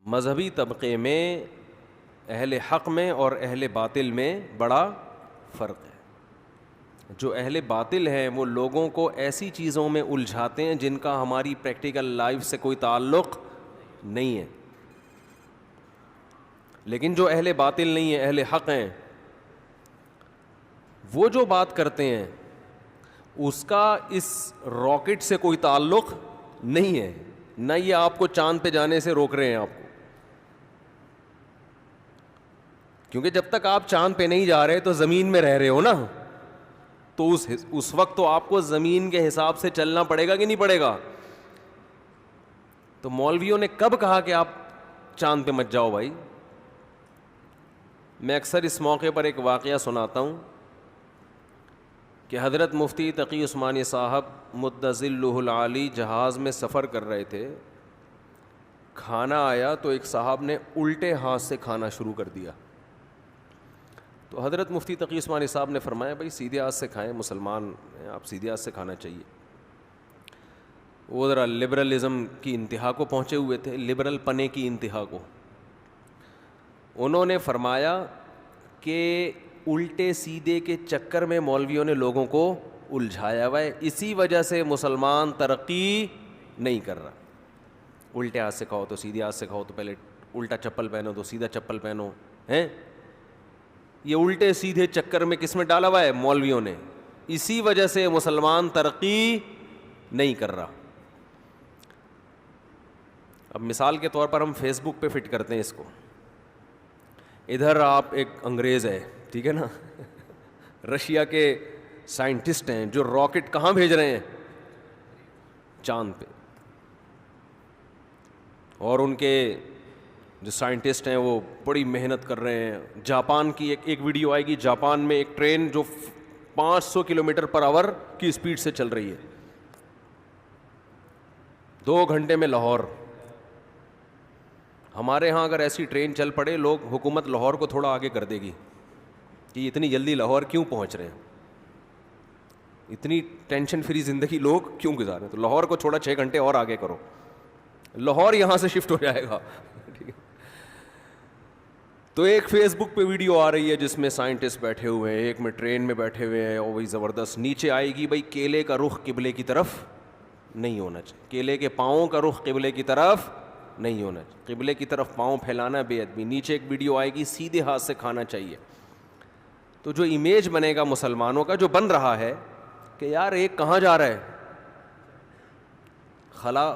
مذہبی طبقے میں اہل حق میں اور اہل باطل میں بڑا فرق ہے. جو اہل باطل ہیں وہ لوگوں کو ایسی چیزوں میں الجھاتے ہیں جن کا ہماری پریکٹیکل لائف سے کوئی تعلق نہیں ہے. لیکن جو اہل باطل نہیں ہیں, اہل حق ہیں, وہ جو بات کرتے ہیں اس کا اس راکٹ سے کوئی تعلق نہیں ہے, نہ یہ آپ کو چاند پہ جانے سے روک رہے ہیں آپ کو, کیونکہ جب تک آپ چاند پہ نہیں جا رہے تو زمین میں رہ رہے ہو نا, تو اس وقت تو آپ کو زمین کے حساب سے چلنا پڑے گا کہ نہیں پڑے گا. تو مولویوں نے کب کہا کہ آپ چاند پہ مت جاؤ بھائی؟ میں اکثر اس موقع پر ایک واقعہ سناتا ہوں کہ حضرت مفتی تقی عثمانی صاحب مد ظلہ العالی جہاز میں سفر کر رہے تھے. کھانا آیا تو ایک صاحب نے الٹے ہاتھ سے کھانا شروع کر دیا. تو حضرت مفتی تقی عثمانی صاحب نے فرمایا بھائی سیدھے ہاتھ سے کھائیں, مسلمان ہیں آپ, سیدھے ہاتھ سے کھانا چاہیے. وہ ذرا لبرلزم کی انتہا کو پہنچے ہوئے تھے, لبرل پنے کی انتہا کو. انہوں نے فرمایا کہ الٹے سیدھے کے چکر میں مولویوں نے لوگوں کو الجھایا ہوا ہے, اسی وجہ سے مسلمان ترقی نہیں کر رہا. الٹے ہاتھ سے کھاؤ تو سیدھے ہاتھ سے کھاؤ, تو پہلے الٹا چپل پہنو تو سیدھا چپل پہنو ہیں. یہ الٹے سیدھے چکر میں کس میں ڈالا ہوا ہے؟ مولویوں نے. اسی وجہ سے مسلمان ترقی نہیں کر رہا. اب مثال کے طور پر ہم فیس بک پہ فٹ کرتے ہیں اس کو. ادھر آپ ایک انگریز ہے, ٹھیک ہے نا, رشیا کے سائنٹسٹ ہیں جو راکٹ کہاں بھیج رہے ہیں؟ چاند پہ. اور ان کے جو سائنٹسٹ ہیں وہ بڑی محنت کر رہے ہیں. جاپان کی ایک ویڈیو آئے گی, جاپان میں ایک ٹرین جو 500 کلومیٹر پر آور کی اسپیڈ سے چل رہی ہے, 2 گھنٹے میں لاہور. ہمارے ہاں اگر ایسی ٹرین چل پڑے, لوگ حکومت لاہور کو تھوڑا آگے کر دے گی کہ اتنی جلدی لاہور کیوں پہنچ رہے ہیں, اتنی ٹینشن فری زندگی لوگ کیوں گزارے ہیں, تو لاہور کو چھوڑا 6 گھنٹے اور آگے کرو, لاہور یہاں سے شفٹ ہو جائے گا. تو ایک فیس بک پہ ویڈیو آ رہی ہے جس میں سائنٹسٹ بیٹھے ہوئے ہیں, ایک میں ٹرین میں بیٹھے ہوئے ہیں, اور وہی زبردست نیچے آئے گی بھائی کیلے کا رخ قبلے کی طرف نہیں ہونا چاہیے, کیلے کے پاؤں کا رخ قبلے کی طرف نہیں ہونا چاہیے, قبلے کی طرف پاؤں پھیلانا بے ادبی. نیچے ایک ویڈیو آئے گی سیدھے ہاتھ سے کھانا چاہیے. تو جو امیج بنے گا مسلمانوں کا, جو بن رہا ہے کہ یار ایک کہاں جا رہا ہے,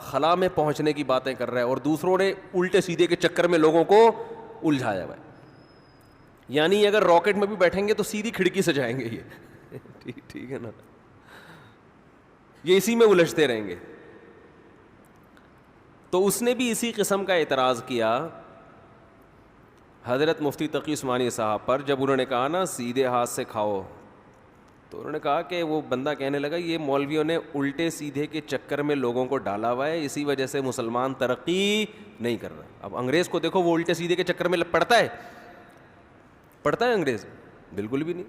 خلا میں پہنچنے کی باتیں کر رہا ہے, اور دوسروں نے الٹے سیدھے کے چکر میں لوگوں کو الجھایا ہوا ہے. یعنی اگر راکٹ میں بھی بیٹھیں گے تو سیدھی کھڑکی سے جائیں گے یہ, ٹھیک ہے نا, یہ اسی میں الجھتے رہیں گے. تو اس نے بھی اسی قسم کا اعتراض کیا حضرت مفتی تقی عثمانی صاحب پر, جب انہوں نے کہا نا سیدھے ہاتھ سے کھاؤ, تو انہوں نے کہا کہ وہ بندہ کہنے لگا یہ مولویوں نے الٹے سیدھے کے چکر میں لوگوں کو ڈالا ہوا ہے, اسی وجہ سے مسلمان ترقی نہیں کر رہا. اب انگریز کو دیکھو, وہ الٹے سیدھے کے چکر میں پڑتا ہے انگریز؟ بالکل بھی نہیں.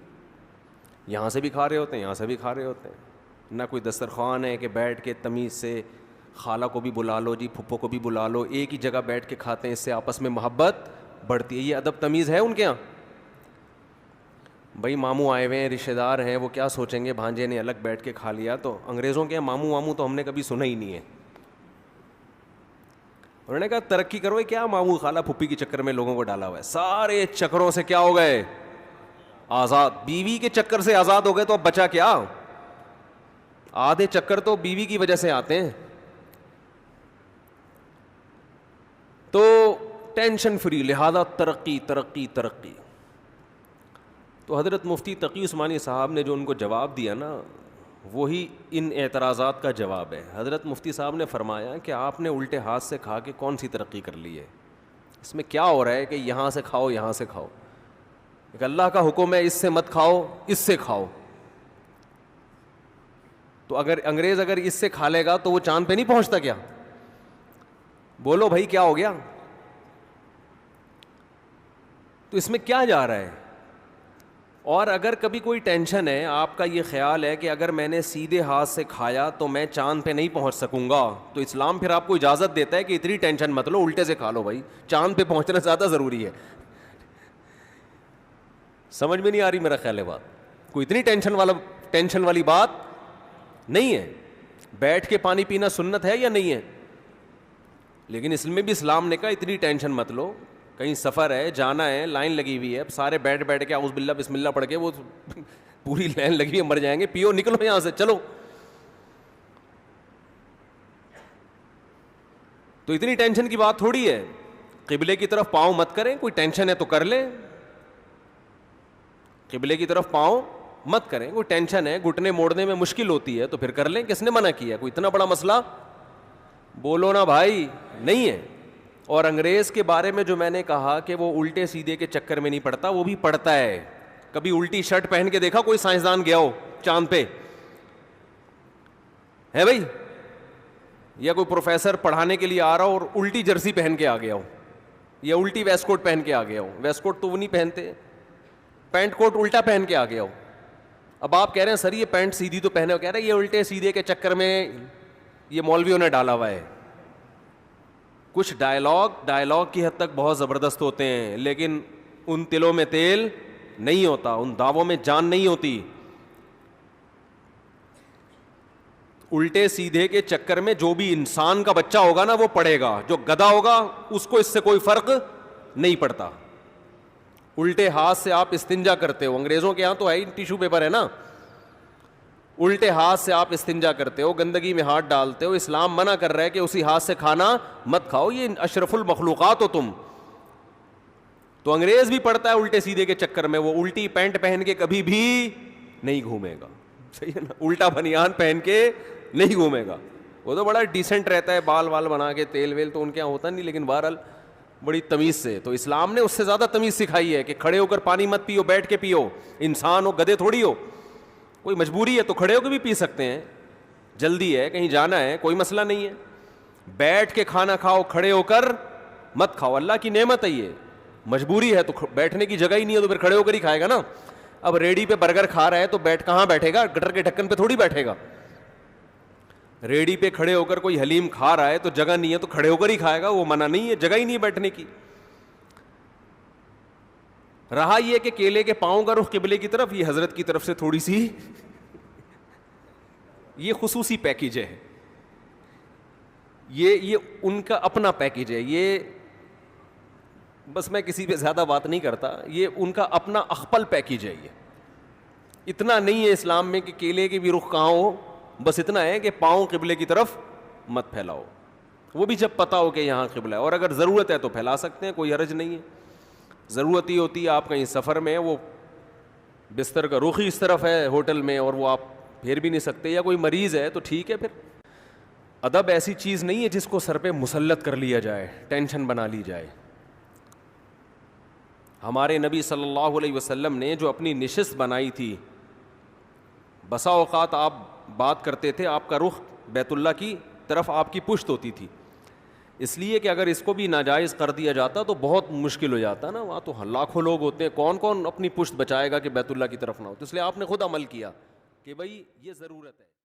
یہاں سے بھی کھا رہے ہوتے ہیں, یہاں سے بھی کھا رہے ہوتے ہیں. نہ کوئی دسترخوان ہے کہ بیٹھ کے تمیز سے خالہ کو بھی بلا لو جی, پھپھو کو بھی بلا لو, ایک ہی جگہ بیٹھ کے کھاتے ہیں, اس سے آپس میں محبت بڑھتی ہے. یہ ادب تمیز ہے ان کے یہاں؟ بھائی ماموں آئے ہوئے ہیں, رشتہ دار ہیں, وہ کیا سوچیں گے بھانجے نے الگ بیٹھ کے کھا لیا. تو انگریزوں کے ماموں واموں تو ہم نے کبھی سنا ہی نہیں ہے. انہوں نے کہا ترقی کرو, کیا ماموں خالہ پھپھی کے چکر میں لوگوں کو ڈالا ہوا ہے, سارے چکروں سے کیا ہو گئے آزاد. بیوی کے چکر سے آزاد ہو گئے تو اب بچا کیا؟ آدھے چکر تو بیوی کی وجہ سے آتے ہیں. تو ٹینشن فری, لہذا ترقی ترقی ترقی. تو حضرت مفتی تقی عثمانی صاحب نے جو ان کو جواب دیا نا, وہی ان اعتراضات کا جواب ہے. حضرت مفتی صاحب نے فرمایا کہ آپ نے الٹے ہاتھ سے کھا کے کون سی ترقی کر لی ہے؟ اس میں کیا ہو رہا ہے کہ یہاں سے کھاؤ یہاں سے کھاؤ؟ ایک اللہ کا حکم ہے اس سے مت کھاؤ, اس سے کھاؤ. تو اگر انگریز اگر اس سے کھا لے گا تو وہ چاند پہ نہیں پہنچتا کیا؟ بولو بھائی کیا ہو گیا؟ تو اس میں کیا جا رہا ہے اور اگر کبھی کوئی ٹینشن ہے, آپ کا یہ خیال ہے کہ اگر میں نے سیدھے ہاتھ سے کھایا تو میں چاند پہ نہیں پہنچ سکوں گا, تو اسلام پھر آپ کو اجازت دیتا ہے کہ اتنی ٹینشن مت لو, الٹے سے کھا لو بھائی, چاند پہ پہنچنا زیادہ ضروری ہے. سمجھ میں نہیں آ رہی میرا خیال ہے بات؟ کوئی اتنی ٹینشن والی بات نہیں ہے. بیٹھ کے پانی پینا سنت ہے یا نہیں ہے؟ لیکن اس میں بھی اسلام نے کہا اتنی ٹینشن مت لو, کہیں سفر ہے, جانا ہے, لائن لگی ہوئی ہے, سارے بیٹھ کے اعوذ باللہ بسم اللہ پڑھ کے وہ پوری لائن لگی ہے, مر جائیں گے, پیو نکلو یہاں سے, چلو. تو اتنی ٹینشن کی بات تھوڑی ہے. قبلے کی طرف پاؤں مت کریں, کوئی ٹینشن ہے تو کر لیں, قبلے کی طرف پاؤں مت کریں. کوئی ٹینشن ہے, گھٹنے موڑنے میں مشکل ہوتی ہے تو پھر کر لیں, کس نے منع کیا؟ کوئی اتنا بڑا مسئلہ بولو نا بھائی نہیں ہے. اور انگریز کے بارے میں جو میں نے کہا کہ وہ الٹے سیدھے کے چکر میں نہیں پڑتا, وہ بھی پڑتا ہے. کبھی الٹی شرٹ پہن کے دیکھا کوئی سائنسدان گیا ہو چاند پہ ہے بھائی؟ یا کوئی پروفیسر پڑھانے کے لیے آ رہا ہو اور الٹی جرسی پہن کے آ گیا ہو, یا الٹی ویسٹ کوٹ پہن کے آ گیا ہو؟ ویسٹ کوٹ تو وہ نہیں پہنتے, پینٹ کوٹ الٹا پہن کے آ گیا ہو. اب آپ کہہ رہے ہیں سر یہ پینٹ سیدھی تو پہنے ہو, کہہ رہے ہیں یہ الٹے سیدھے کے چکر میں یہ مولویوں نے ڈالا ہوا ہے. کچھ ڈائلاگ کی حد تک بہت زبردست ہوتے ہیں, لیکن ان تلوں میں تیل نہیں ہوتا, ان دعووں میں جان نہیں ہوتی. الٹے سیدھے کے چکر میں جو بھی انسان کا بچہ ہوگا نا وہ پڑے گا, جو گدھا ہوگا اس کو اس سے کوئی فرق نہیں پڑتا. الٹے ہاتھ سے آپ استنجا کرتے ہو, انگریزوں کے یہاں تو ہے ٹیشو پیپر ہے نا, الٹے ہاتھ سے آپ استنجا کرتے ہو, گندگی میں ہاتھ ڈالتے ہو. اسلام منع کر رہا ہے کہ اسی ہاتھ سے کھانا مت کھاؤ, یہ اشرف المخلوقات ہو تم. تو انگریز بھی پڑتا ہے الٹے سیدھے کے چکر میں, وہ الٹی پینٹ پہن کے کبھی بھی نہیں گھومے گا, صحیح ہے نا, الٹا بنیان پہن کے نہیں گھومے گا. وہ تو بڑا ڈیسنٹ رہتا ہے, بال وال بنا کے, تیل ویل تو ان کے یہاں ہوتا نہیں, لیکن بہرحال بڑی تمیز سے. تو اسلام نے اس سے زیادہ تمیز سکھائی ہے کہ کھڑے ہو کر پانی مت پیو, بیٹھ کے پیو. انسان ہو, گدھے تھوڑی ہو. کوئی مجبوری ہے تو کھڑے ہو کے بھی پی سکتے ہیں, جلدی ہے کہیں جانا ہے کوئی مسئلہ نہیں ہے. بیٹھ کے کھانا کھاؤ, کھڑے ہو کر مت کھاؤ, اللہ کی نعمت ہے یہ. مجبوری ہے تو بیٹھنے کی جگہ ہی نہیں ہے تو پھر کھڑے ہو کر ہی کھائے گا نا. اب ریڑھی پہ برگر کھا رہا ہے تو کہاں بیٹھے گا؟ گٹر کے ڈھکن پہ تھوڑی بیٹھے گا. ریڑھی پہ کھڑے ہو کر کوئی حلیم کھا رہا ہے تو جگہ نہیں ہے تو کھڑے ہو کر ہی کھائے گا, وہ منع نہیں ہے, جگہ ہی نہیں ہے بیٹھنے کی. رہا یہ کہ کیلے کے پاؤں کا رخ قبلے کی طرف, یہ حضرت کی طرف سے تھوڑی سی یہ خصوصی پیکیج ہے, یہ ان کا اپنا پیکیج ہے. یہ بس میں کسی پہ زیادہ بات نہیں کرتا, یہ ان کا اپنا اخپل پیکیج ہے. یہ اتنا نہیں ہے اسلام میں کہ کیلے کی بھی رخ کہاں ہو, بس اتنا ہے کہ پاؤں قبلے کی طرف مت پھیلاؤ, وہ بھی جب پتہ ہو کہ یہاں قبلہ ہے. اور اگر ضرورت ہے تو پھیلا سکتے ہیں, کوئی حرج نہیں ہے. ضرورت ہی ہوتی ہے, آپ کہیں سفر میں, وہ بستر کا رخ ہی اس طرف ہے ہوٹل میں اور وہ آپ پھیر بھی نہیں سکتے, یا کوئی مریض ہے تو ٹھیک ہے. پھر ادب ایسی چیز نہیں ہے جس کو سر پہ مسلط کر لیا جائے, ٹینشن بنا لی جائے. ہمارے نبی صلی اللہ علیہ وسلم نے جو اپنی نشست بنائی تھی, بسا اوقات آپ بات کرتے تھے, آپ کا رخ بیت اللہ کی طرف آپ کی پشت ہوتی تھی, اس لیے کہ اگر اس کو بھی ناجائز کر دیا جاتا تو بہت مشکل ہو جاتا نا. وہاں تو لاکھوں لوگ ہوتے ہیں, کون کون اپنی پشت بچائے گا کہ بیت اللہ کی طرف نہ ہو. تو اس لیے آپ نے خود عمل کیا کہ بھائی یہ ضرورت ہے.